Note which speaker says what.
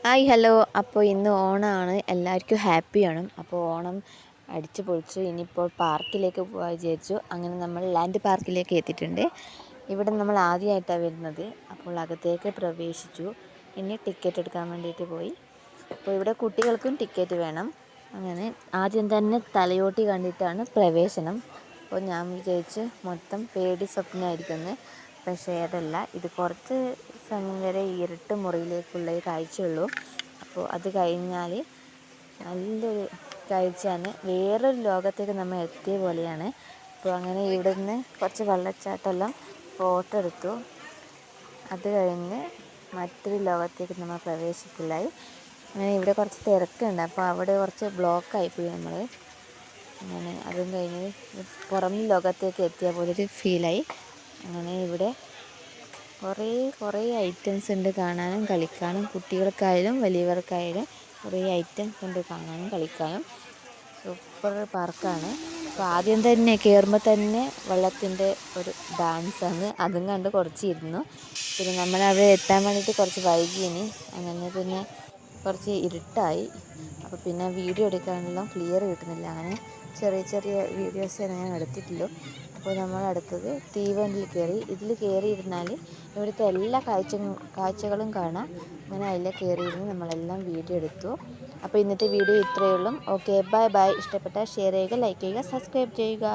Speaker 1: Hi hello. അപ്പോൾ ഇന്ന് ഓണമാണ്, എല്ലാവർക്കും ഹാപ്പിയാണ്. അപ്പോൾ ഓണം അടിച്ചു പൊളിച്ചു. ഇനിയിപ്പോൾ പാർക്കിലേക്ക് പോകാൻ വിചാരിച്ചു. അങ്ങനെ നമ്മൾ ലാൻഡ് പാർക്കിലേക്ക് എത്തിയിട്ടുണ്ട്. ഇവിടെ നമ്മൾ ആദ്യമായിട്ടാണ് വരുന്നത്. അപ്പോൾ അകത്തേക്ക് പ്രവേശിച്ചു. ഇനി ടിക്കറ്റ് എടുക്കാൻ വേണ്ടിയിട്ട് പോയി. അപ്പോൾ ഇവിടെ കുട്ടികൾക്കും ടിക്കറ്റ് വേണം. അങ്ങനെ ആദ്യം തന്നെ തലയോട്ടി കണ്ടിട്ടാണ് പ്രവേശനം. അപ്പോൾ ഞാൻ വിചാരിച്ച് മൊത്തം പേടി സ്വപ്നമായിരിക്കുമെന്ന്. പക്ഷേ അതല്ല, ഇത് കുറച്ച് സമയം വരെ ഇരുട്ട് മുറിയിലേക്കുള്ള കാഴ്ചയുള്ളൂ. അപ്പോൾ അത് കഴിഞ്ഞാൽ നല്ലൊരു കാഴ്ചയാണ്. വേറൊരു ലോകത്തേക്ക് നമ്മൾ എത്തിയ പോലെയാണ്. അപ്പോൾ അങ്ങനെ ഇവിടെ നിന്ന് കുറച്ച് വെള്ളച്ചാട്ടമെല്ലാം ഫോട്ടോ എടുത്തു. അത് കഴിഞ്ഞ് മറ്റൊരു ലോകത്തേക്ക് നമ്മൾ പ്രവേശിക്കില്ലായി. അങ്ങനെ ഇവിടെ കുറച്ച് തിരക്കുണ്ട്. അപ്പോൾ അവിടെ കുറച്ച് ബ്ലോക്കായിപ്പോയി നമ്മൾ. അങ്ങനെ അതും കഴിഞ്ഞ് പുറം ലോകത്തേക്ക് എത്തിയ പോലൊരു ഫീലായി. അങ്ങനെ ഇവിടെ കുറേ ഐറ്റംസ് ഉണ്ട് കാണാനും കളിക്കാനും. കുട്ടികൾക്കായാലും വലിയവർക്കായാലും കുറേ ഐറ്റംസ് ഉണ്ട് കാണാനും കളിക്കാനും. സൂപ്പർ പാർക്കാണ്. അപ്പോൾ ആദ്യം തന്നെ കയറുമ്പോൾ തന്നെ വെള്ളത്തിൻ്റെ ഒരു ഡാൻസാണ്. അതും കണ്ട് കുറച്ചിരുന്നു. പിന്നെ നമ്മളവിടെ എത്താൻ വേണ്ടിയിട്ട് കുറച്ച് വൈകിയിനി. അങ്ങനെ പിന്നെ കുറച്ച് ഇരുട്ടായി. അപ്പോൾ പിന്നെ വീഡിയോ എടുക്കാനെല്ലാം ക്ലിയർ കിട്ടുന്നില്ല. അങ്ങനെ ചെറിയ ചെറിയ വീഡിയോസ് ഞാൻ എടുത്തിട്ടുള്ളൂ. അപ്പോൾ നമ്മൾ അടുത്തത് തീവണ്ടിയിൽ കയറി. ഇതിൽ കയറിയിരുന്നാൽ ഇവിടുത്തെ എല്ലാ കാഴ്ചകളും കാണാം. അങ്ങനെ അതിൽ കയറിയിരുന്ന് നമ്മളെല്ലാം വീഡിയോ എടുത്തു. അപ്പോൾ ഇന്നത്തെ വീഡിയോ ഇത്രയേ ഉള്ളൂ. Okay, bye bye. ഇഷ്ടപ്പെട്ടാൽ ഷെയർ ചെയ്യുക, ലൈക്ക് ചെയ്യുക, സബ്സ്ക്രൈബ് ചെയ്യുക.